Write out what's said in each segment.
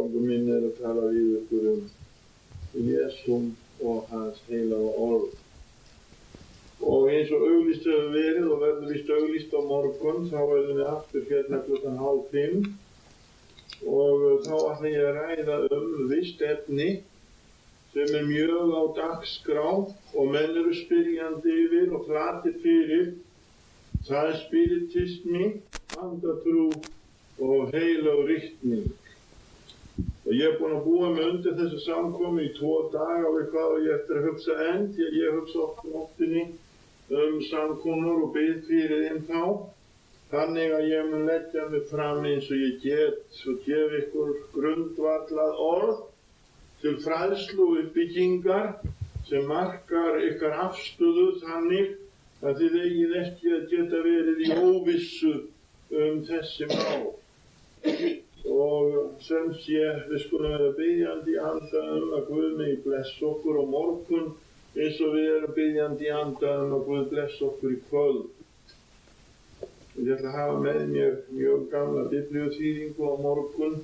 Tilgangur minn að tala við ykkur Jesum og hans heilaga orð. Og eins og auglýst hefur verið og verður víst auglýst á morgun, þá verðum við aftur hérna klukkan 4:30 og þá ætla ég að ræða visst efni sem mjög á dagskrá og menn eru spyrjandi yfir og flatir fyrir. Það spiritismi, andatrú og heilög ritning. Og ég búinn að búa mig undir þessu samkomu í 2 daga og eitthvað og ég eftir að hugsa enn, því að ég hugsa oft nóttinni samkomur og bið fyrir þeim þá. Þannig að ég mun leggja mig fram eins og ég get og gefa ykkur grundvallað orð til fræðslu og uppbyggingar sem markar ykkar afstöðu þannig að þið eigið ekki að geta verið í óvissu þessi mál. Og sem sé, við skulum vera biðjandi í anda að Guð megi blessa okkur á morgun eins og við erum biðjandi í anda að Guð blessa okkur í kvöld. Ég ætla að hafa með mér mjög gamla biblíuþýðingu á morgun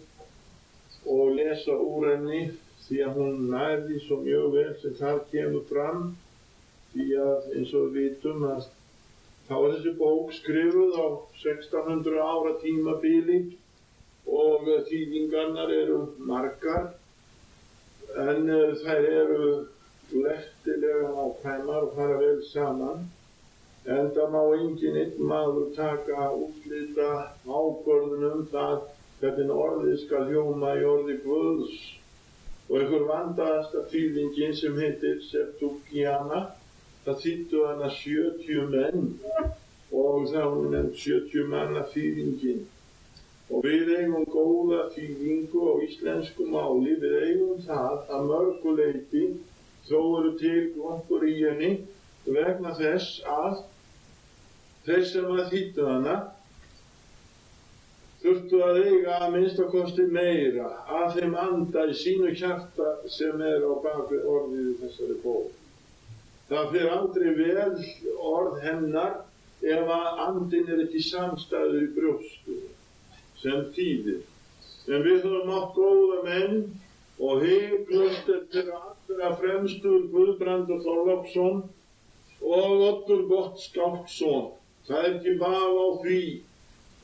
og lesa úr henni því að hún nærði svo mjög vel sem þar kemur fram. Því að eins og við vitum að þá þessi bók skrifuð á 1600 ára tímabili og þýðingarnar eru margar en þær eru letilega nákvæmar og fara vel saman. Enda má enginn einn maður taka útlita ákvörðun það hvernig orðið skal hljóma í orði Guðs. Og einhver vandaðasta þýðingin sem heitir Septuaginta, það þýddu hana 70 menn og það var nefnt 70 manna þýðingin. Og við eigum góða þýðingu á íslensku máli, við eigum það að mörgu leyti þó eru til gloppur í henni vegna þess að þeir sem að þýddu hana þurftu að eiga að minnstakosti meira að þeim anda í sínu hjarta sem á bak við orðið í þessari bók. Það fer aldrei vel orð hennar ef að andinn ekki samstæður í brjóstu sem þýðir. En við höfum átt góða menn og hiklaust eftir allra fremstur Guðbrandur Þorláksson og Oddur Gottskálksson. Það ekki vafa á því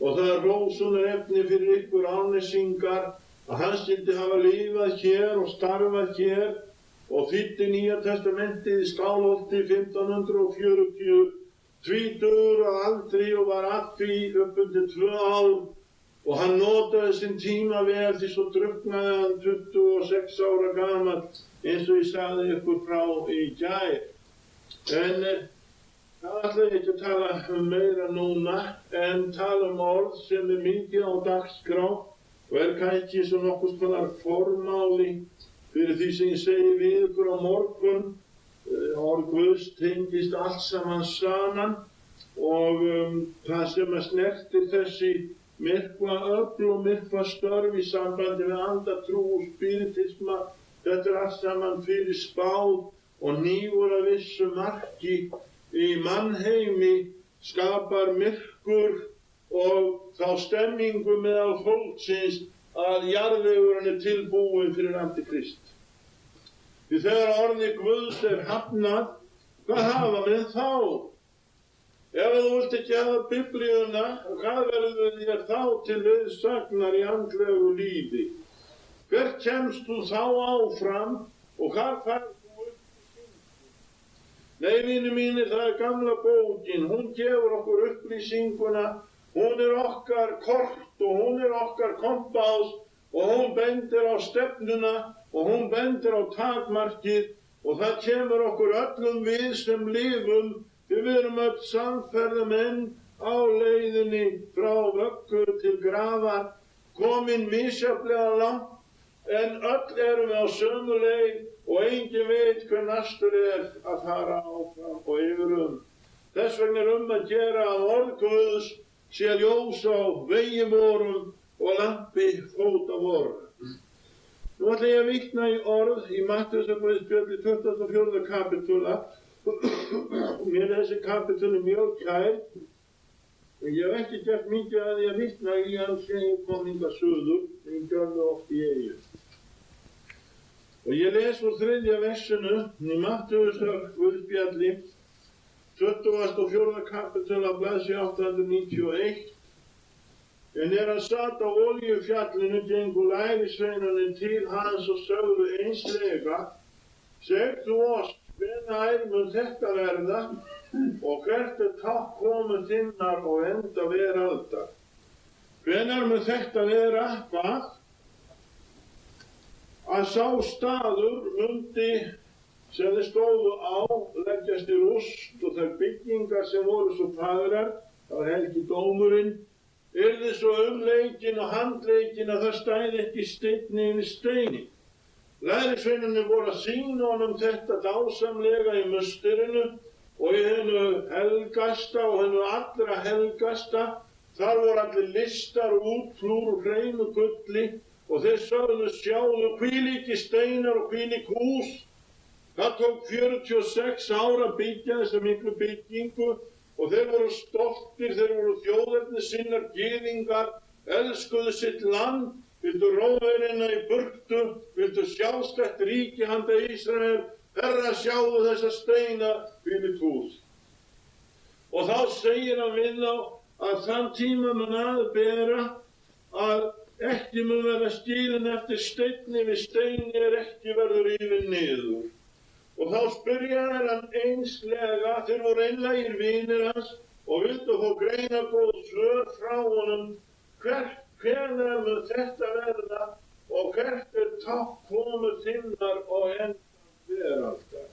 og það hrósunarefni fyrir ykkur Árnesingar að hann skyldi hafa lifað hér og starfað hér og þýddi Nýja testamentið í Skálholti 1540, tvítugur að aldri og var að því upp undir 2 ár og hann notaði sinn tíma vel því svo drukknaði hann 26 ára gamall eins og ég sagði ykkur frá í gær. En það ætla ég ekki að tala meira núna en tala orð sem mikið á dagskrá og kannski svo nokkurs konar formáli fyrir því sem ég segi við ykkur á morgun. Orð Guðs tengist allt saman og það sem að snertir þessi myrkva öfl og myrkva störf í sambandi við andatrú og spiritisma, þetta allt saman fyrir spáð og hnífur að vissu marki í mannheimi skapar myrkur og þá stemmingu meðal fólksins að jarðvegurinn tilbúinn fyrir antikrist. Því þegar orði Guðs hafnað, hvað hafa menn þá? Ef þú vilt ekki hafa Biblíuna, hvað verður þér þá til viðsagnar í andlegu lífi? Hvert kemst þú þá áfram og hvað færð þú upp í syngu? Nei, vinir mínir, það gamla bókin, hún gefur okkur upplýsinguna, hún okkar kort og hún okkar kompás og hún bendir á stefnuna og hún bendir á takmarkið og það kemur okkur öllum við sem lifum. Við erum öll samferðamenn á leiðinni frá vöggu til grafar, komin misjafnlega langt, en öll erum við á sömu leið og enginn veit hver næstur að fara áfram og yfir Þess vegna að gera að orð Guðs sé ljós á vegi vorum og lampi fóta vorum. Nú ætla ég að vitna í orð í Mattheusarguðspjalli 24. kapitúla. Mér þessi kapitúli mjög kær. Ég hef ekki gert mikið að því að vitna í hann sem ég kom hingað suður, ég gjörði oft í Eyjum. Og ég les úr 3. versinu í Mattheusar guðspjalli, 24. kapitel af blaðsíðu 891. En hann sat á Olíufjallinu, gengu lærisveinarnir til hans og sögðu einslega: Seg þú oss, hvenær mun þetta verða, og hvert tákn komu þinnar og enda veraldar? Hvenær mun þetta vera, hvað? Að sá staður mundi sem þeir stóðu á leggjast í rúst og þær byggingar sem voru svo fagrar, það var helgi dómurinn, yrði svo umleikin og handleikin að það stæði ekki steinn yfir steini. Lærisveinarnir voru að sýna honum þetta dásamlega í musterinu og í hennu helgasta og hennu allra helgasta. Þar voru allir listar útflúr og hreinu gulli og þeir sögðu: Sjáðu, hvílíkir steinar og hvílík hús. Það tók 46 ára að byggja þessa miklu byggingu og þeir voru stoltir, þeir voru þjóðernissinnar gyðingar, elskuðu sitt land, vildu Rómverjana í burtu, vildu sjálfstætt ríki handa Ísrael. Herra, sjáðu þessa steina, hvílíkt hús. Og þá segir hann við þá að þann tíma mun aðbera að ekki mun verða skilin eftir steini við steini ekki verður rifinn niður. Og þá spyrjaði hann einslega, þeir voru einlægir vinir hans og vildu fá greinargóð svör frá honum: hvenær mun þetta verða og hvert tákn komu þinnar og enda veraldar?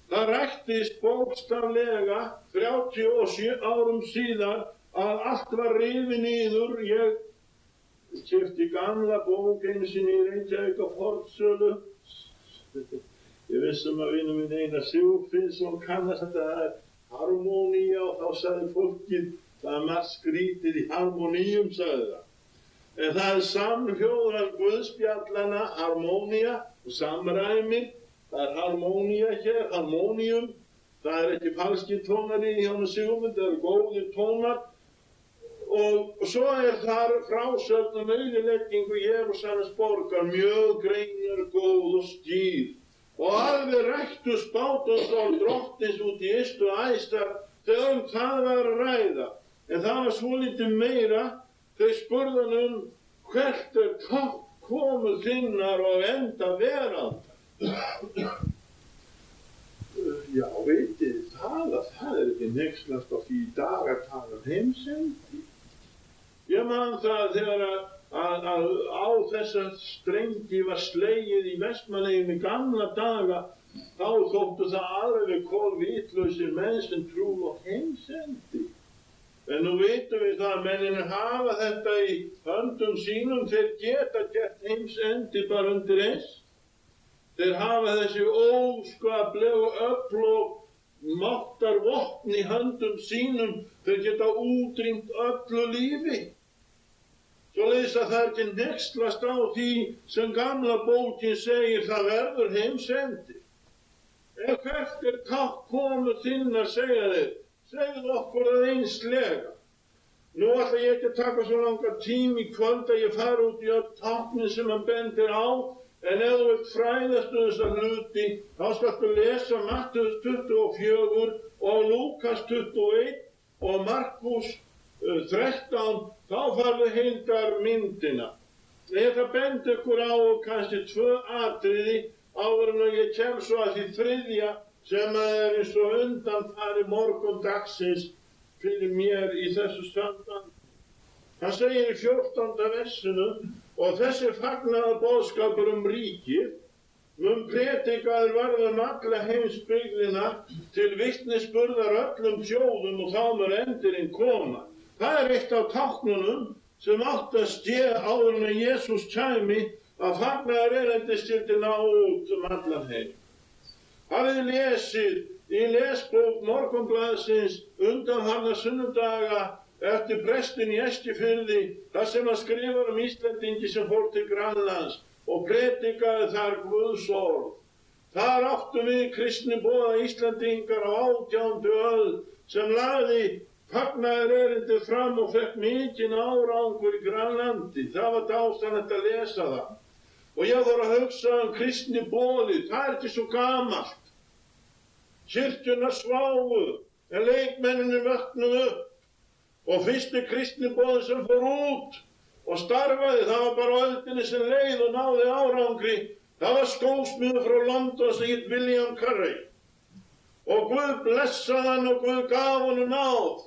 Það rættist bókstaflega 37 árum síðar að allt var rifið niður. Ég keypti gamla bók einu sinni í Reykjavík á fornsölu. Ég vissum að vinur minn Einar Sigurfinnsson kannast þetta, það er harmonía, og þá sagði fólkið: það er margt skrítið í harmoníum, sagði það. En það er samhljóðar guðspjallana, harmonía og samræmi. Það er harmonía hér, harmonium. Það er ekki falskir tónar í hjá Sigurmund, það eru góðir tónar. Og svo er þar frásögn um eyðileggingu Jerúsalems borgar, mjög greinargóð og skýr. Og alveg rættu spátumsál drottins út í ystu æstar þegar það var að ræða. En það var svolítið meira. Þau spurðu hann hvert tákn komu þinnar og enda veraldar. Já, veitir það er ekki hneykslast á því í dag að tala heimsendi. Ég man það þegar að á þessa strengi var slegið í Vestmannaeyjum í gamla daga, þá þóttu það alveg kolvitlausir menn sem trúðu á heimsendi. En nú vitum við það að mennirnir hafa þetta í höndum sínum, þeir geta gert heimsendi bara undir eins. Þeir hafa þessi óskaplegu öfl og máttarvopn í höndum sínum, þeir geta útrýmt öllu lífi. Svoleiðis að það er ekki hneykslast á því sem gamla bókin segir: það verður heimsendi. En hvert tákn komu þinnar, segja þeir, segðu okkur það einslega. Nú ætla ég ekki að taka svo langa tíma í kvöld að ég fara út í öll táknin sem hann bendir á, en ef þú vilt fræðast þessa hluti, þá skaltu lesa Mattheus 24 og Lúkas 21 og Markús 13, þá farðu heildar myndina. Ég ætla að benda ykkur á kannski 2 atriði áður en ég kem svo að því 3. sem er eins og undanfari morgundagsins fyrir mér í þessu sambandi. Hann segir í 14. versinu: og þessi fagnaðarboðskapur ríkið mun predikaður verða alla heimsbyggðina til vitnisburðar öllum þjóðum og þá mun endirinn koma. Það er eitt af táknunum sem átti að stéð áður en Jesús kæmi, að fagnaðarerindi skyldi ná út allan heim. Hafið lesið í lesbók Morgunblaðsins undanfarna sunnudaga eftir prestinn í Eskifirði, þar sem hann skrifar Íslendingi sem fór til Grænlands og predikaði þar Guðs orð. Þar áttum við kristni boða Íslendingar á 18. öld sem lagði fagnaðarerindið fram og fekk mikinn árangur í Grænlandi. Það var dásamlegt að lesa það. Og ég þarf að hugsa kristni boðið, það er ekki svo gamalt. Kirkjurnar sváfu, en leikmennirnir vöknuðu upp. Og fyrsti kristni boðið sem fór út og starfaði, það var bara á öldinni sem leið og náði árangri. Það var skósmiður frá London sem hét William Carey. Og Guð blessaði hann og Guð gaf honum náð.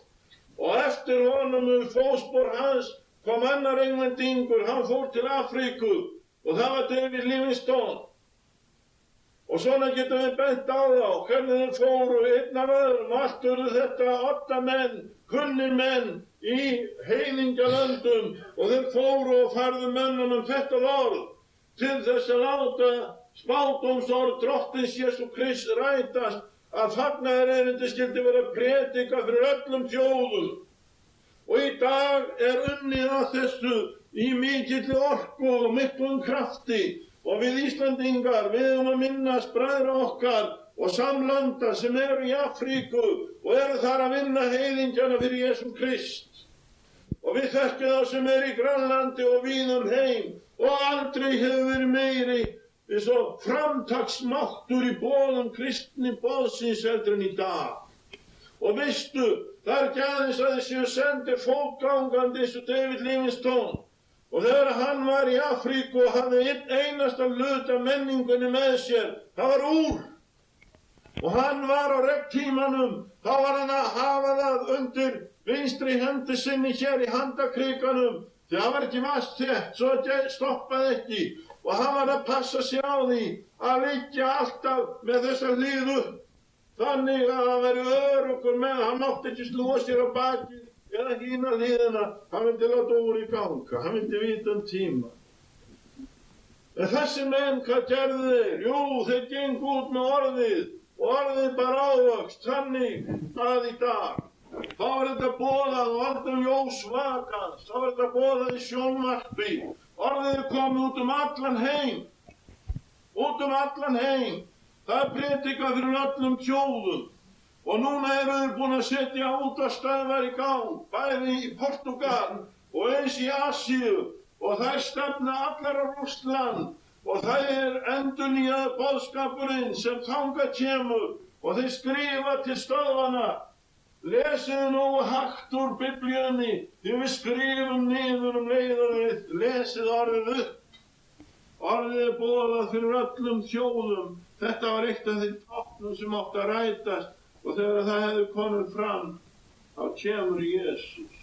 Og eftir honum fótspor hans kom annar englendingur, hann fór til Afríku og það var David Livingstone. Og svona getum við bent á þá, hvernig þeir fóru einn af öðrum, allt urðu þetta 8 menn, kunnir menn í heiðingjalöndum og þeir fóru og færðu mönnunum þetta orð til þess að láta spádómsorð Drottins Jesú Krists rætast að fagnaðarerindi skyldi vera predika fyrir öllum þjóðum. Og í dag er unnið að þessu í mikilli orku og miklum krafti. Og við Íslandingar, við eigum að minnast bræðra okkar og samlanda sem eru í Afríku og eru þar að vinna heiðingjana fyrir Jesú Krist. Og við þekkjum þá sem eru í Grænlandi og víðum heim og aldrei hefur verið meiri eins og framtaksmáttur í boðum kristni boðsins heldur en í dag. Og veistu, það er ekki aðeins að þessi sendir fótgangandi eins og David Livingstone. Og þegar hann var í Afríku og hafði einn einasta hluta menningunni með sér, það var úr. Og hann var á regntímanum, þá var hann að hafa það undir vinstri hendi sinni hér í handakrikanum, því það var ekki vasstrétt, svo það stoppaði ekki. Og hann var að passa sig á því að liggja alltaf með þessa hlið upp. Þannig að hann veri öruggur með, hann mátti ekki slúa sér á bakið. Eða hína hliðina, hann vildi láta úr í ganga, hann vildi vita tíma. En þessi menn, hvað gerðu þeir? Jú, þeir gengu út með orðið, og orðið bara ávöxt, þannig að í dag. Þá var þetta boðað og aldrei ljós vakans, þá var þetta boðað í sjónvarpi. Orðið er komið út allan heim, allan heim. Það er predikað fyrir öllum þjóðum. Og núna eru þeir búin að setja útvarpsstöðvar í gang, bæði í Portúgal og eins í Asíu og þær stefna allar á Rússland og það er endurnýjaður boðskapurinn sem þangað kemur og þeir skrifa til stöðvanna. Lesið nógu hægt úr Biblíunni því við skrifum niður leið og við lesið orðið upp. Orðið er boðað fyrir öllum þjóðum. Þetta var eitt af þeim táknum sem átti að rætast. Og þegar það hefði komið fram, þá kemur Jesús.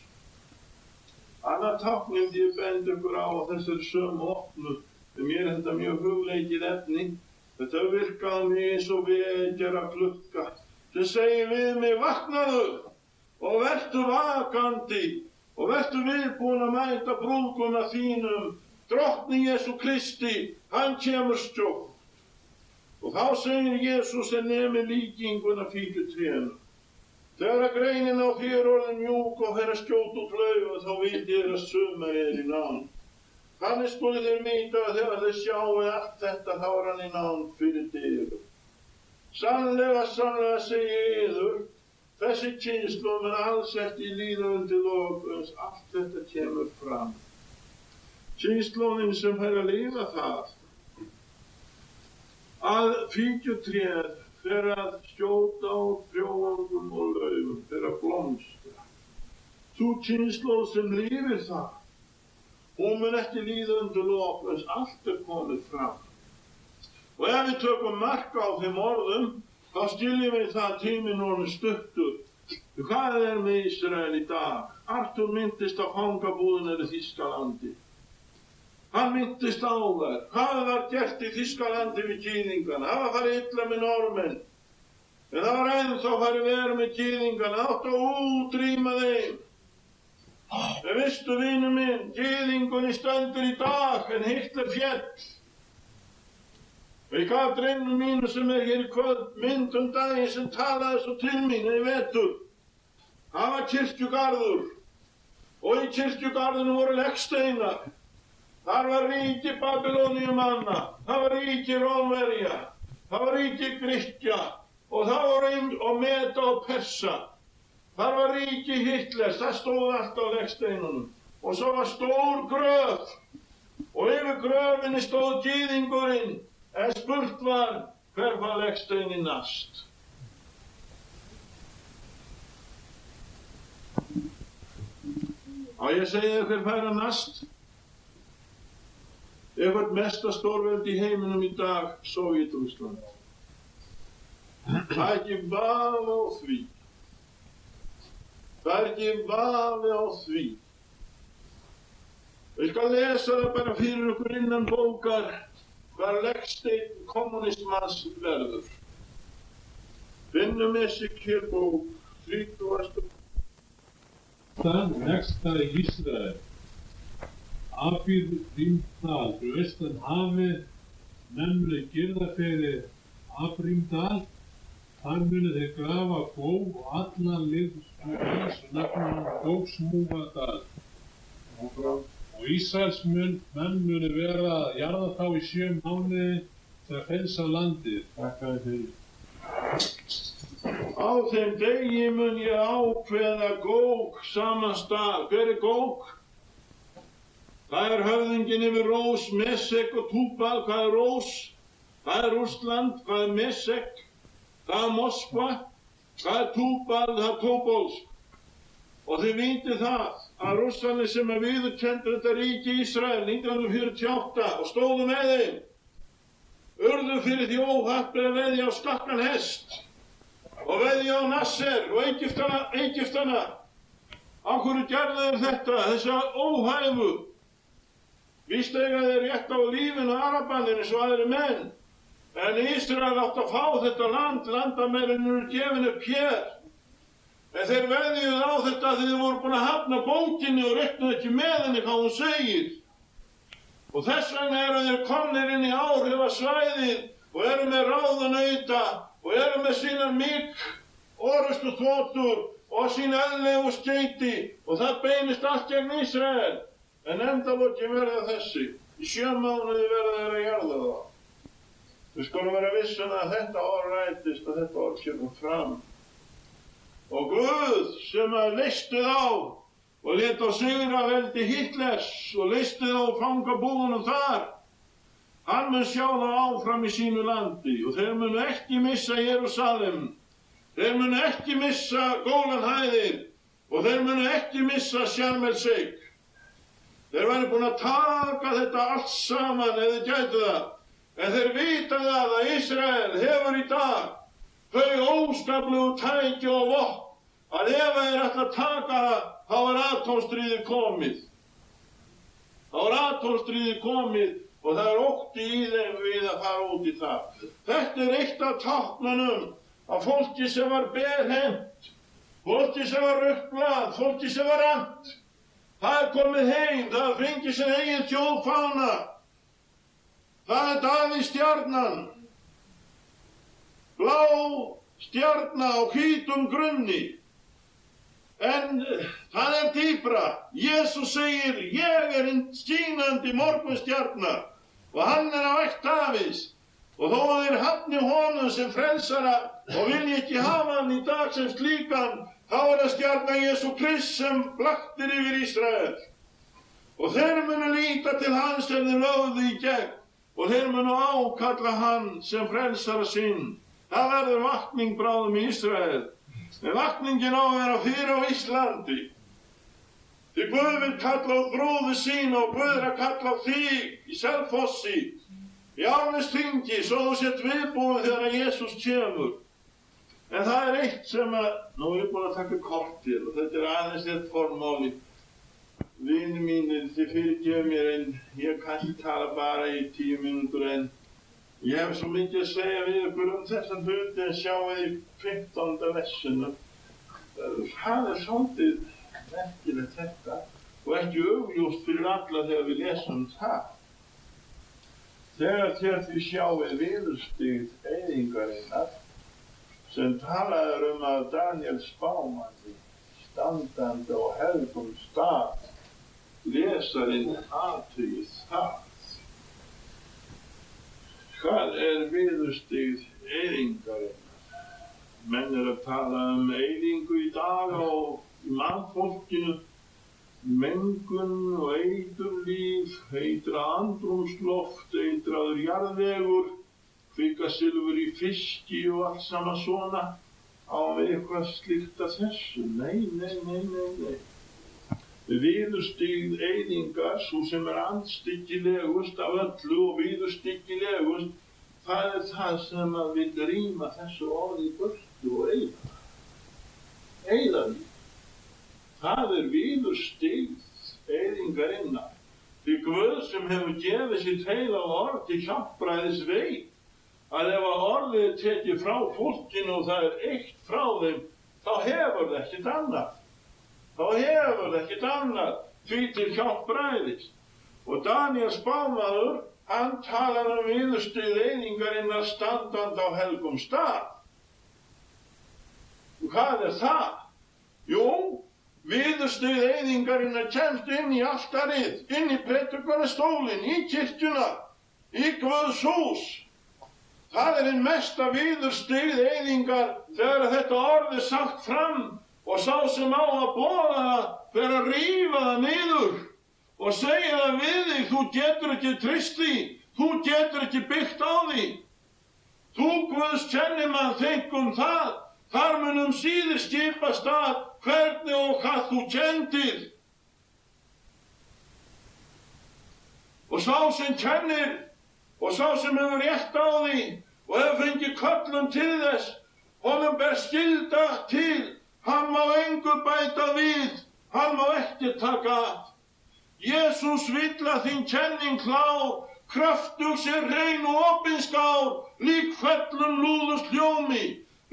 Annað táknin því ég bendi ykkur á þessari sömu opnu, mér er þetta mjög hugleikið efni. Þetta virkaði mig eins og vekjara klukka sem segir við mig, vaknaðu og vertu vakandi og vertu viðbúin að mæta brúðguma þínum. Drottni Jesú Kristi, hann kemur skjótt. Og þá segir Jesús nemi líkinguna fíkjutrénu. Þegar að greinin á því er orðin mjúk og fer að skjóta út laufa, þá vitið þér að sumar í nánd. Þannig skulu þeir vita að þegar þeir sjáu allt þetta, þá er hann í nánd fyrir dyrum. Sannlega segi ég yður, þessi kynslóð mun alls ekki líða undir lok uns allt þetta kemur fram. Kynslóðin sem fær að lifa það, að fíkjutréð fer að skjóta á frjóangum og laufum, fer að blómstra. Sú kynslóð sem lifir það, hún mun ekki líða undir lok uns allt er komið fram. Og ef við tökum mark á þeim orðum, þá skiljum við það að tíminn orðinn stuttur. Hvað er með Ísrael í dag? Arthur minntist á fangabúðina í Þýskalandi. Hann minntist á þær. Hvað var gert í Þýskalandi við gyðingana? Það var farið illa með Norðmenn. En það var ennþá farið verið með gyðingana. Það átti að útrýma þeim. En veistu, vinur minn, gyðingunni stendur í dag en Hitler féll. Og ég gaf drengnum mínu sem er hér í kvöld mynd daginn sem talaði svo til mín í vetur. Það var kirkjugarður. Og í kirkjugarðinu voru leggsteinar. Þar var ríki Babylóníumanna, það var ríki Rómverja, það var ríki Grikkja og það var Meda og Persa. Þar var ríki Hitlers, það stóð allt á leggsteinunum. Og svo var stór gröf Og yfir gröfinni stóð gyðingurinn, en spurt var, hver fær legsteininn næst? Á ég að segja þér hver fær hann næst? Eitthvað mesta stórveldi í heiminum í dag, Sovétúsland. Það er ekki vafi á því. Það er ekki vafi á því. Ég skal lesa það bara fyrir ykkur innan bókar hvað legsteinn kommunistmanns verður. Finnum Esekiel bók 30. Stan legstað í Ísrael. Abímdal fyrir austan hafi, nefnir girðafeyri Abímdal. Þar munu þeir grafa Góg og allan liðsmúg hans og nefna hann Gógsmúgadal. Og Ísraels menn munu vera að jarða þá í 7 mánuði til að hreinsa landið. Þakka þér fyrir. Á þeim degi mun ég ákveða Góg saman stað. Hver er Góg? Það er höfðinginn yfir Rós, Mesek og Túbal. Hvað er Rós? Það er Rússland. Hvað er Mesek? Það er Moskva. Það er Túbal, það er Tóbolsk. Og þið vitið það að Rússarnir sem viðurkenndu þetta ríki Ísrael 1948 og stóðu með þeim, urðu fyrir því óhappi að veðja á skakkan hest og veðja á Nasser og Egyptana. Af hverju gerðu þeir þetta, þessa óhæfu? Víst eiga þeir rétt á lífinu Arabanir eins og aðrir menn. En Ísrael átti að fá þetta land, landamærin eru gefin upp hér. En þeir veðjuðu á þetta því þeir voru búin að hafna bókinni og reiknuðu ekki með henni hvað hún segir. Og þess vegna eru þeir komnir inn í áhrifasvæðið og eru með ráðunauta og eru með sínar mygg, orrustuþotur og sín eðlilegu skeyti og það beinist allt gegn Ísrael. En endalokin verða þessi. Í 7 mánuði verða þeir að jarða það. Við skulum vera vissum að þetta orð rætist og þetta orð kemur fram. Og Guð sem leysti þá og lét á sigraveldi Hitlers og leysti þá fangabúðunum þar, hann mun sjá þá áfram í sínu landi og þeir munu ekki missa Jerúsalem, þeir munu ekki missa Gólanhæðir og þeir munu ekki missa Sharm el-Sheikh. Þeir væru búin að taka þetta allt saman ef þeir gætu það. En þeir vita það að Ísrael hefur í dag þau óskaplegu tæki og vopn að ef þeir ætla að taka það, þá er atómstríðið komið. Þá er atómstríðið komið og það er ótti í þeim við að fara út í það. Þetta er eitt af táknunum af fólki sem var berhent, fólki sem var ruglað, fólki sem var rant. Það er komið heim, það fengið sinn eigin þjóðfána. Það er Davíðs stjarnan, blá stjarna á hvítum grunni. En það er dýpra. Jesús segir, ég er hinn skínandi morgunstjarna og hann er af ætt Davíðs. Og þó að þeir hafni honum sem frelsara og vilji ekki hafa hann í dag sem slíkan, þá er það stjarna Jesú Krist sem blaktir yfir Ísrael. Og þeir munu líta til hans sem þeir lögðu í gegn. Og þeir munu ákalla hann sem frelsara sinn. Það verður vakning bráðum í Ísrael. En vakningin á að vera fyrir á Íslandi. Því Guð vil kalla á bróður sín og Guð er að kalla á þig í Selfossi, í Árnesþingi, svo þú sért viðbúin þegar Jesús kemur. En það er eitt sem nú er ég búin að taka kort til og þetta er aðeins eitt formáli. Vinir mínir, þið fyrirgefið mér en ég kann ekki tala bara í 10 mínútur en ég hef svo mikið að segja við ykkur þessan hluti en sjáum við í 15. versinu. Það er svolítið merkilegt þetta og ekki augljóst fyrir alla þegar við lesum það. Þegar þið sjáið viðurstigð eyðingarinnar sem talaður að Daniel spámanni standandi á helgum stað, lesarinn athugið það. Hvað er viðurstigð eyðingarinnar? Menn að tala eyðingu í dag og í mannfólkinu mengun og eiturlíf, eitrað andrúmsloft, eitraður jarðvegur, kvikasilfur í fiski og allt saman svona. Á við eitthvað slíkt að þessu? Nei. Viðurstyggð eyðingar, sú sem andstyggilegust af öllu og viðurstyggilegust, það það sem að vill rýma þessu orði í burtu og eyða. Eyða því. Það viðurstyggð eyðingarinnar. Því Guð sem hefur gefið sitt heilaga orð til hjálpræðis veit að ef að orðið er tekið frá fólkinu og það eitt frá þeim, þá hefur það ekkert annað. Því til hjálpræðis. Og Daníel spámaður, hann talar viðurstyggð eyðingarinnar standandi á helgum stað. Og hvað það? Jú, viðurstyggð eyðingarinnar kemst inn í altarið, inn í predikunarsstólinn, í kirkjuna, í Guðs hús. Það hinn mesta viðurstyggð eyðingar þegar þetta orð sagt fram og sá sem á að boða það fer að rífa það niður og segja það við þig, þú getur ekki treyst því, þú getur ekki byggt á því. Þú Guðs kennimann þengum það, þar munum síður skipast að hvernig og hvað þú kenndir. Og sá sem kennir og sá sem hefur rétt á því og hefur fengið köllun til þess, honum ber skylda til, hann má engu bæta við, hann má ekki taka af. Jesús vill að þín kenning klár, kraftug sé hrein og opinskár, lík fellum lúðust hljómi,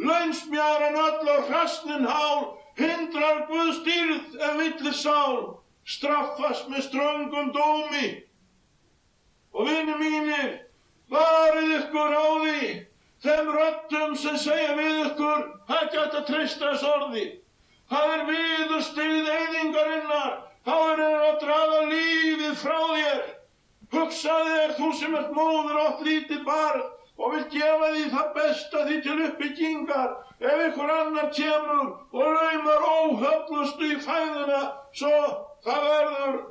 launsmjaran öll á hrastnin hál, hindrar Guðs dýrð ef villir sál, straffast með ströngum dómi. Og vinir mínir, varið ykkur á því, þeim röddum sem segja við ykkur, það er ekki hægt að treysta þess orði. Það viðurstyggð eyðingarinnar, þá þeir að draga lífið frá þér. Hugsaðu þér, þú sem ert móður átt lítið barn og vill gefa því það besta því til uppbyggingar. Ef ykkur annar kemur og laumar óhöflustu í fæðuna, svo það verður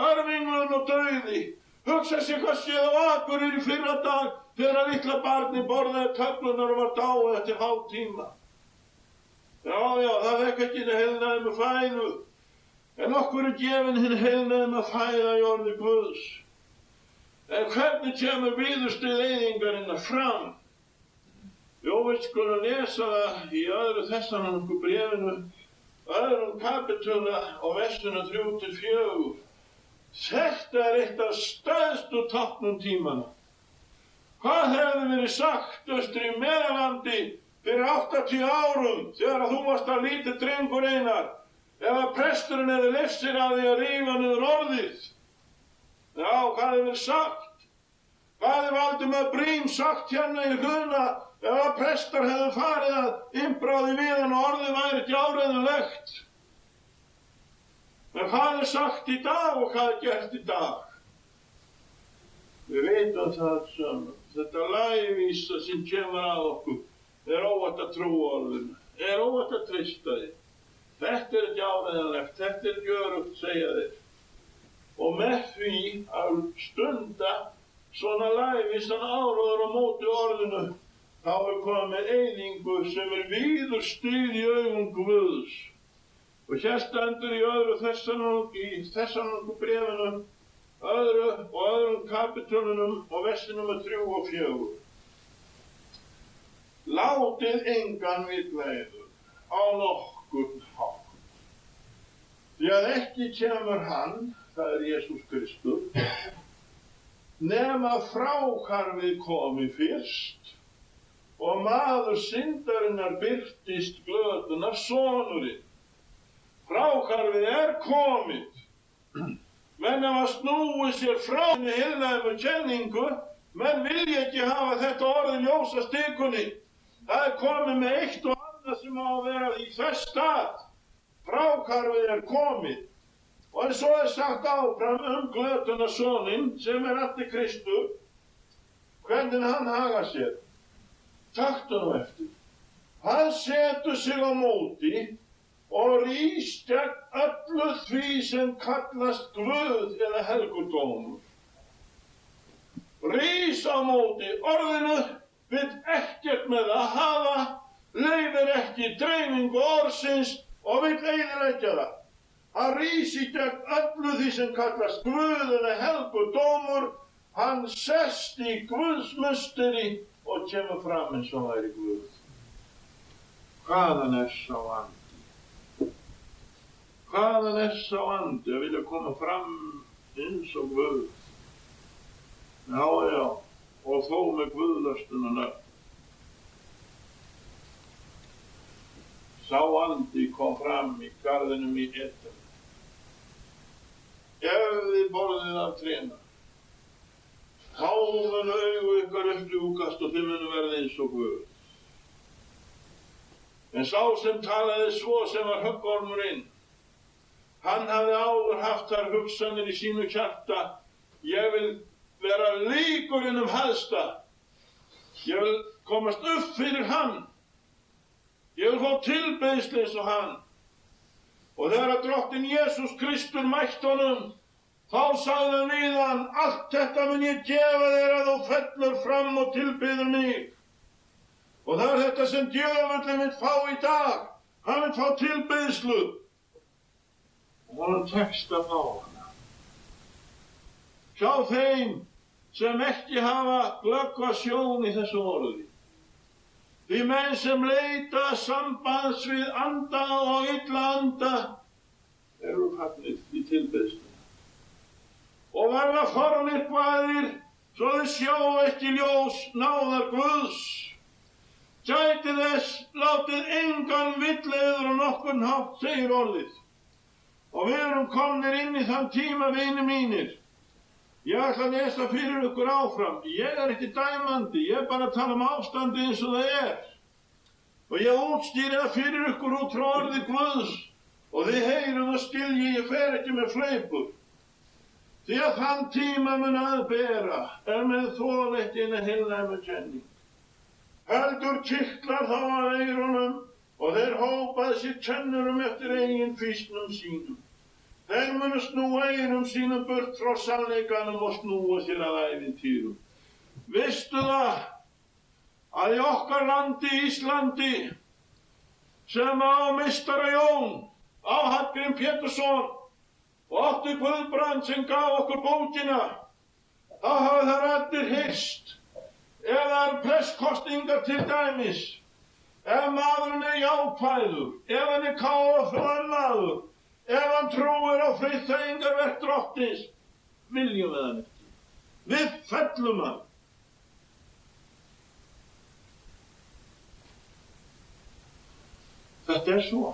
örvinglun og dauði. Hugsa sér hvað séð á Akureyri í fyrra dag þegar litla barni borðaði töflunar og var dáið eftir hálftíma. Já, það fekk ekki hinn heilnæma fæðu, en okkur gefin hinn heilnæma fæða í orði Guðs. En hvernig kemur viðurstyggð eyðingarinnar fram? Jó, við skulum lesa það í öðru Þessalóníku bréfinu, öðrum kapitúla og versinu 3-4. Þetta eitt af stærstu táknum tímanna. Hvað hefði verið sagt austur í Meðallandi fyrir 80 árum þegar þú varst að lítið drengur Einar, ef að presturinn hefði leyft sér að því að rífa niður orðið? Já, hvað hefði verið sagt? Hvað hefði Valdimar Briem sagt hérna í Hruna ef að prestar hefði farið að innbráði við hann og orðið væri ekki áreiðanlegt? En hvað sagt í dag og hvað gert í dag? Við veitum það sem þetta lægvísa sem kemur að okkur óhætt að trúa orðinu, óhætt að treysta því. Þetta ekki áreiðanlegt, þetta ekki öruggt, segja þeir. Og með því að stunda svona lægvísan áróður á móti orðinu, þá komið eyðingu sem viðurstyggð í augum Guðs. Og hér stendur í öðru Þessalóníku bréfinu, öðrum kapitúlunum og versinum 3 og 4. Látið engan villeiður á nokkurn hátt. Því að ekki kemur hann, það Jesús Kristur, nema fráhvarfið komi fyrst og maður syndarinnar birtist glötunar sonurinn. Fráhvarfið komið. Menn hafa snúið sér frá henni heilnæmu kenningu, menn vilja ekki hafa þetta orðið ljósa stikunni. Það komið með eitt og annað sem á að vera í þess stað. Fráhvarfið komið. Og en svo sagt áfram glötunarsoninn sem Antikristur, hvernig hann hagar sér. Taktu nú eftir. Hann setur sig á móti og rís gegn öllu því sem kallast Guð eða helgudómur. Rís á móti orðinu, vill ekkert með það hafa, leyfir ekki dreifingu orðsins og vill eyðileggja það. Hann rísi gegn öllu því sem kallast Guð eða helgudómur, hann sest í Guðsmusteri og kemur fram eins og væri Guð. Hvaðan sá andi? Hvaðan sá andi að vilja koma fram eins og Guð? Já, og þó með guðlöstununa. Sá andi kom fram í garðinum í Eden. Ef þið borðið af trénu, þá munu augu ykkar uppljúkast og þið munu verða eins og Guð. En sá sem talaði svo sem var höggormurinn, hann hafði áður haft þær hugsanir í sínu hjarta: ég vil vera líkurinn hæsta. Ég vil komast upp fyrir hann. Ég vil fá tilbeiðslu eins og hann. Og þegar að drottinn Jesús Kristur mætti honum, þá sagði hann við hann: allt þetta mun ég gefa þér að þú fellur fram og tilbiður mig. Og það er þetta sem djöfullinn vill fá í dag. Hann vill fá tilbeiðslu. Og honum tekst að fá hana. Hjá þeim sem ekki hafa glöggva sjón í þessu orði. Því menn sem leita sambands við anda og illa anda eru fallnir í tilbeiðsluna og verða fornyrkvaðir svo þeir sjá ekki ljós náðar Guðs. Gæti þess, látið engan villeiður á nokkurn hátt, segir orðið. Og við erum komnir inn í þann tíma, vinir mínir. Ég ætla að lesa fyrir ykkur áfram. Ég er ekki dæmandi, ég er bara að tala ástandi eins og það er. Og ég útskýri það fyrir ykkur út frá orði Guðs. Og þið heyrið og skilji, ég fer ekki með fleipur. Því að þann tíma mun aðbera með þol ekki eina heilnæma kenning. Heldur kitlar þá að eyrunum og þeir hópað sér kennurum eftir eigin fýsnum sínum. Þeir munu snúa eyrum sínum burt frá sannleikanum og snúa sér að ævintýrum. Vistu það að í okkar landi Íslandi, sem á meistara Jón, á Hallgrím Pétursson og Otti Guðbrand sem gaf okkur bókina, þá hafa þær allir hyrst, eða presskosningar til dæmis, ef maðurinn er jákvæður, ef hann er káfaður, ef hann trúir á friðþægingarverk drottins, viljum við hann ekki. Við fellum hann. Þetta er svo.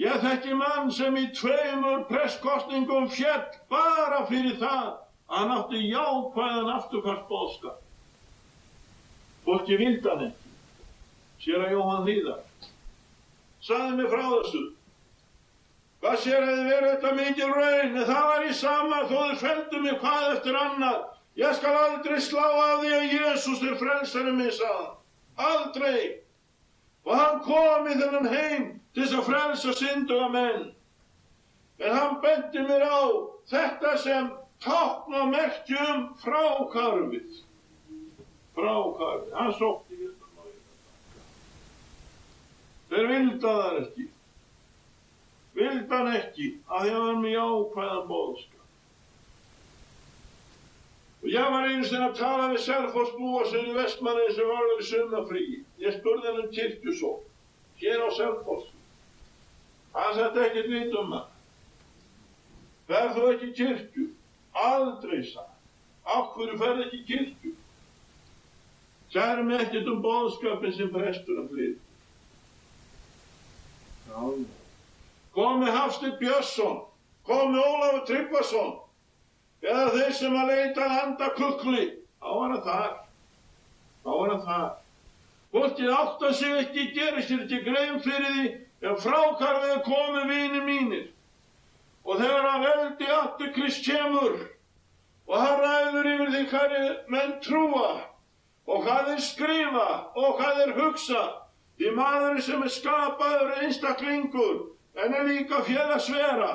Ég þekki mann sem í 2 presskosningum féll bara fyrir það að hann átti jákvæðan afturkvæðsboðskap. Fólki vildi hann ekki. Séra Jóhann Hlíðar sagði mér frá þessu. Hvað sér hefði verið þetta mikil raun, en það var í sama þó þeir felldu mig hvað eftir annað. Ég skal aldrei slá af því að Jesús er frelsari minn, sagði hann. Aldrei. Og hann kom í þennan heim til þess að frelsa synduga menn. En hann benti mér á þetta sem tákn og merki fráhvarfið. Fráhvarfið. Hann sótti hérna og hérna. Þeir vildu það ekki. Vildi hann ekki að því að hann með jákvæðan boðskap. Og ég var einu sinni að tala við Selfossbúa sem í Vestmannaeyjum sem var í sumarfríi. Ég spurði hann kirkjusókn, hér á Selfossi. Hann sagði ekkert vit það. Ferð þú ekki í kirkju? Aldrei, sagði. Af hverju ferð ekki í kirkju? Sagði mig ekkert boðskapinn sem presturinn flytur. Já. Komi Hafsteinn Björnsson, komi Ólafur Tryggvason, eða þeir sem að leita að anda kukli, þá var hann þar. Þá var hann þar. Fólkið átta sig ekki, gerir sér ekki grein fyrir því, ef fráhvarfið er komið, vinir mínir. Og þegar að veldi Antikrist kemur, og hann ræður yfir því hvað menn trúa, og hvað þeir skrifa, og hvað þeir hugsa, Því maðurinn sem skapaður einstaklingur, en líka félagsvera,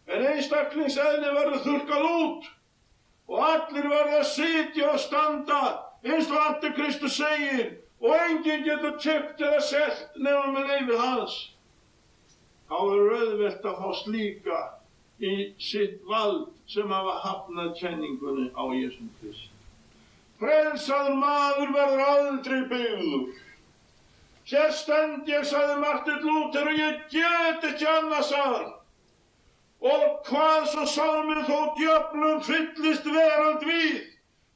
en einstaklingseðli verður þurrkað út og allir verða að sitja og standa eins og Antikristur segir og enginn getur keypt eða selt nema með leyfi hans. Þá auðvelt að fá slíka í sitt vald sem hafa hafnað kenningunni á Jesum Krist. Frelsaður maður verður aldrei byggður. Hér stend ég, sagði Martin Luther, og ég get ekki annað, sagði hann. Og hvað svo sálminn þó djöflum fyllist veröld við,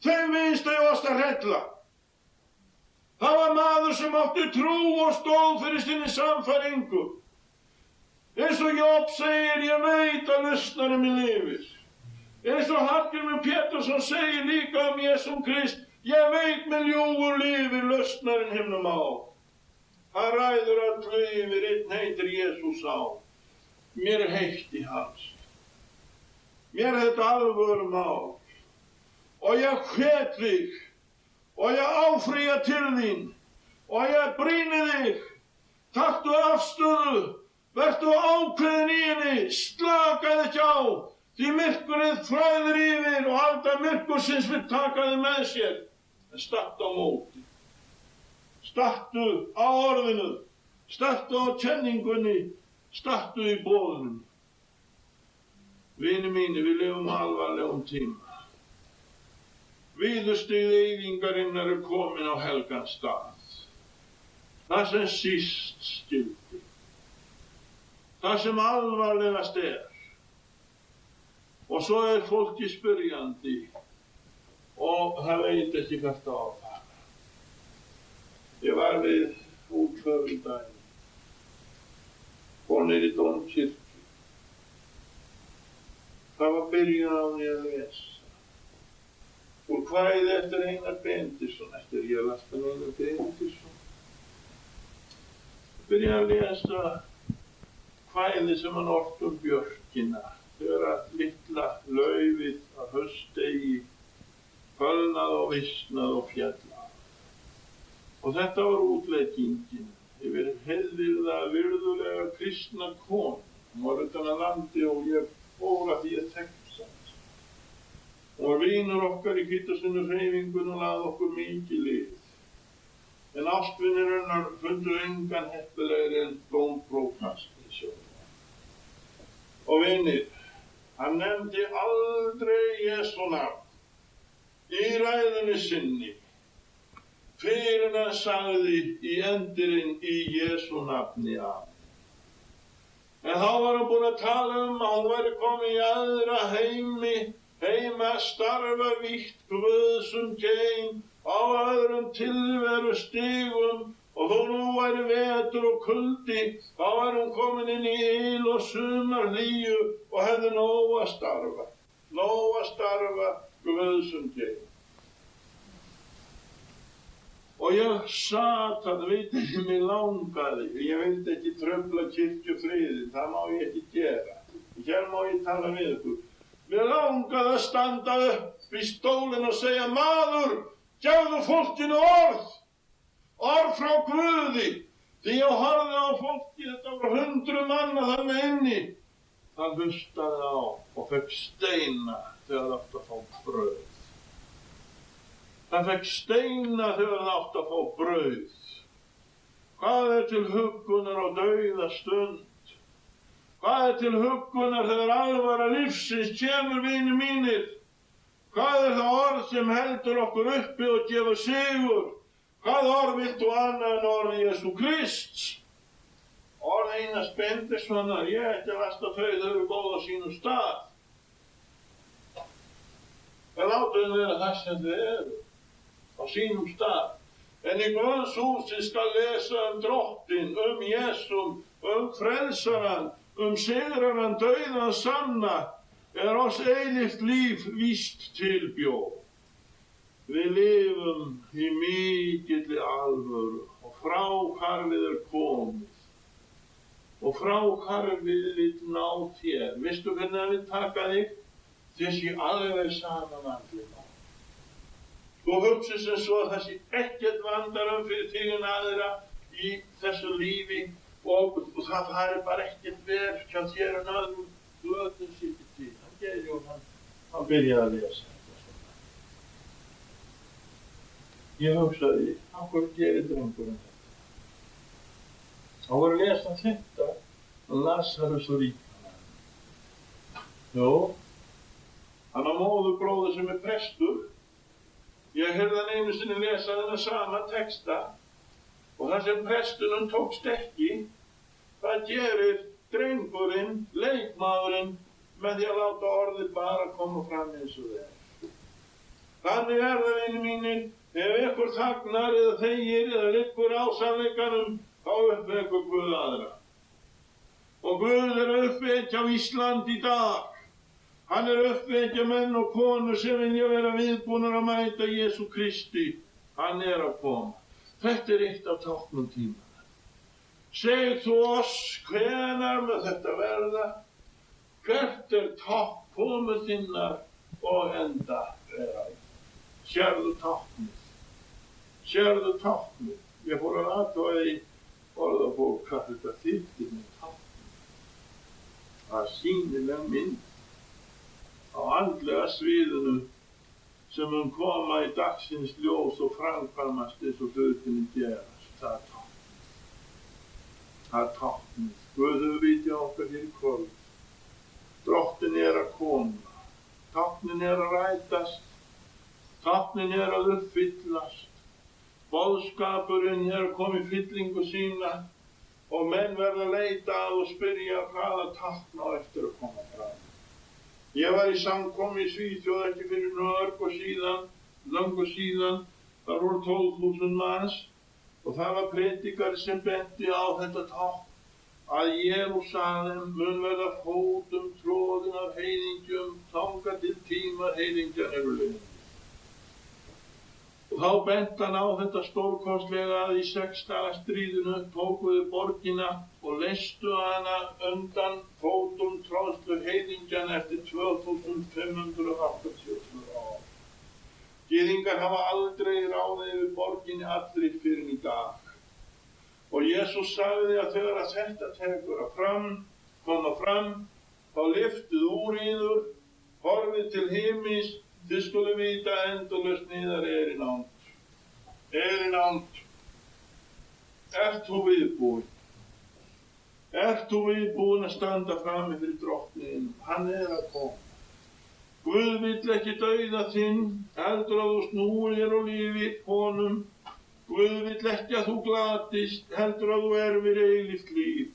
þeim vinst þau oss að hrella. Það var maður sem átti trú og stóð fyrir sinni sannfæringu. Eins og Jobb segir, ég veit að lausnarinn minn lifir. Eins og Hallgrímur Pétursson segir líka Jesum Krist, ég veit minn ljúfur lifir, lausnarinn himnum á. Hann ræður öllu yfir, einn heitir Jesús á. Mér heitt í hans. Mér þetta alvöru mál. Og ég hvet þig, og ég áfrýja til þín, og ég brýni þig. Taktu afstöðu, vertu ákveðin í henni, slakaðu ekki á, því myrkurinn flæðir yfir og alda myrkursins vill taka þig með sér. En stattu á móti. Stattu á orðinu, stattu á kenningunni, stattu í boðunum. Vinir mínir, við lifum alvarlegum tíma. Víðustig eyðingarinnar komin á helgan stað. Það sem síst skyldi. Það sem alvarlegast Og svo fólki spyrjandi og það veit ekki hvert á að fara. Ég var við útförum daginn. Fór niður í Dómkirkju. Það var byrjun á því að lesa. Úr kvæði eftir Einar Benediktsson, eftir ég las Einar Benediktsson. Byrja að lesa kvæði sem hann orti björkina. Þegar litla laufið að haustdegi fölnað og visnað og fjallað. Og þetta var útleggingin yfir heiðvirða, virðulega kristna konu. Hún var utan að landi og ég fór að því að þekkja hans. Hún var vinur okkar í Hvítasunnuhreyfingunni og lagði okkur mikið lið. En ástvinir hennar fundu engan heppilegri en dómprófast í sjónum. Og vinir, hann nefndi aldrei Jesú nafn í ræðunni sinni. Fyrir hann sagði í endirinn í Jesú nafni amen. En þá var hann búinn að tala að hún væri komin í aðra heima að starfa vítt Guðsum geim á öðrum tilveru stigum og þó nú væri vetur og kuldi, þá var hún komin inn í yl og sumarhlýju og hefði nóg að starfa Guðsum geim. Og ég sat að veit ekki mig langaði, ég vildi ekki tröfla kirkjufriðinn, það má ég ekki gera. Hér má ég tala við ykkur. Mér langaði að standa upp í stólinn og segja, maður, gefðu fólkinu orð frá Guði, því ég horfði á fólki, þetta var 100 manna þarna inni. Það hlustaði á og fekk steina þegar það átti að fá brauð. Það fekk steina þegar það átti að fá brauð. Hvað til huggunar á dauða stund? Hvað til huggunar þegar alvara lífsins kemur, vinir mínir? Hvað það orð sem heldur okkur uppi og gefur sigur? Hvað orð vilt þú annað en orð Jesú Krists? Orð Einars Benediktssonar, ég ætti að lasta þau eru góð á sínum stað. En látum við vera það sem þið eru. Á sínum stað. En í Guðs húsi skal lesa Drottinn, Jesum, frelsarann, sigrarann, dauðan sanna, oss eilíft líf víst tilbjó. Við lifum í mikilli alvöru og fráhvarfið komið. Og fráhvarfið vill ná þér. Veistu hvernig það vill taka þig? Þessi alveg saman andlega. Þú hugsið sem svo að það sé ekkert vandarum fyrir þig en aðra í þessu lífi og það fari bara ekkert verð hjá þér en öðrum glöðum sýtti til. Hann gerir og hann byrjaði að lesa þetta svona. Ég hugsaði, af hverju gerir drengurinn þetta? Hann var að lesa þetta og Lazarus og ríkan. Jú, hann á móðurbróður sem prestur. Ég heyrði hann einu sinni lesa þennan sama texta og það sem prestunum tókst ekki, það gerir drengurinn, leikmaðurinn, með því að láta orðið bara koma fram eins og það er. Þannig er það, vinir mínir, ef ykkur þagnar eða þegir eða liggur á sannleikanum, þá uppvekur Guð aðra. Og Guð er uppvekja á Ísland í dag. Hann er uppvekja menn og konur sem vilja vera viðbúnar að mæta Jesú Kristi. Hann er að koma. Þetta er eitt af táknum tímana. Segð þú oss, hvenær með þetta verða? Hvert er tákn komu þinnar og enda vera? Sérðu táknið? Sérðu táknið? Ég fór að athuga í orðabók hvað þetta þýddi með táknið. Það er sýnileg mynd á andlega sviðinu sem koma í dagsins ljós og framkvæmast eins og hlutinni gerast. Það er táknið. Það er táknið. Guð hefur vitið okkar hér í kvöld. Drottin er að koma. Táknin er að rætast. Táknin er að uppfyllast. Boðskapurinn er að koma í fyllingu sína og menn verða að leita og spyrja hvaða tákn á eftir að koma fram. Ég var í samkomu í Svíþjóð ekki fyrir löngu síðan, þar voru 12.000 manns og það var predikari sem benti á þetta tákn að Jerúsalem mun verða fótum troðin af heiðingjum þangað til tímar heiðingjar eru liðnir. Og þá benti hann á þetta stórkostlega að í 6 daga stríðinu tókuðu borgina og leystu hana undan fótum troðslu heiðingjanna eftir 2582 ár. Gyðingar hafa aldrei ráðið yfir borginni allri fyrr en í dag. Og Jesús sagði að þegar að þetta tekur að koma fram, þá lyftið úr yður, horfið til himins, þið skulu vita endalaust niðar er í nánd. Er í nánd. Ert þú viðbúinn? Ert þú viðbúinn að standa frammi fyrir drottninum? Hann er að koma. Guð vill ekki dauða þinn, heldur að þú snúir þér og lifir honum. Guð vill ekki að þú glatist, heldur að þú erfir eilíft líf.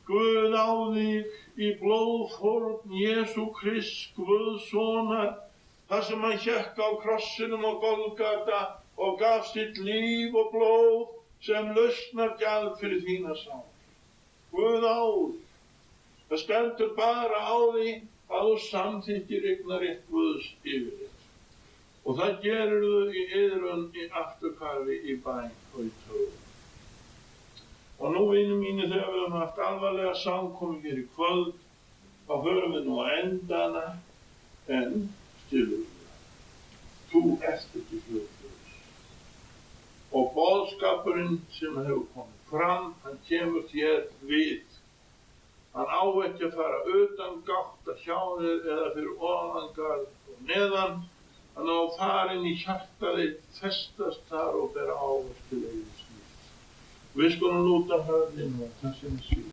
Guð á þig í blóðfórn Jesú Krists Guðssonar, þar sem hann hékk á krossinum á Golgata og gaf sitt líf og blóð sem lausnargjald fyrir þína sál. Guð á þig. Það stendur bara á því að þú samþykkir eignarrétt Guðs yfir þér. Og það gerirðu í iðrun, í afturhvarfi, í bæn og í trú. Og nú, vinir mínir, þegar við höfum haft alvarlega samkomu hér í kvöld, þá förum við nú að endana, en stillur við. Þú ert ekki hlutlaus. Og boðskapurinn sem hefur komið fram, hann kemur þér við. Hann á ekki að fara utan gátt að sjá þér eða fyrir ofangarð og neðan. Hann á að fara inn í hjarta þitt, festast þar og bera ávöxt til eilífs lífs. Við skulum lúta höfðinu og það sem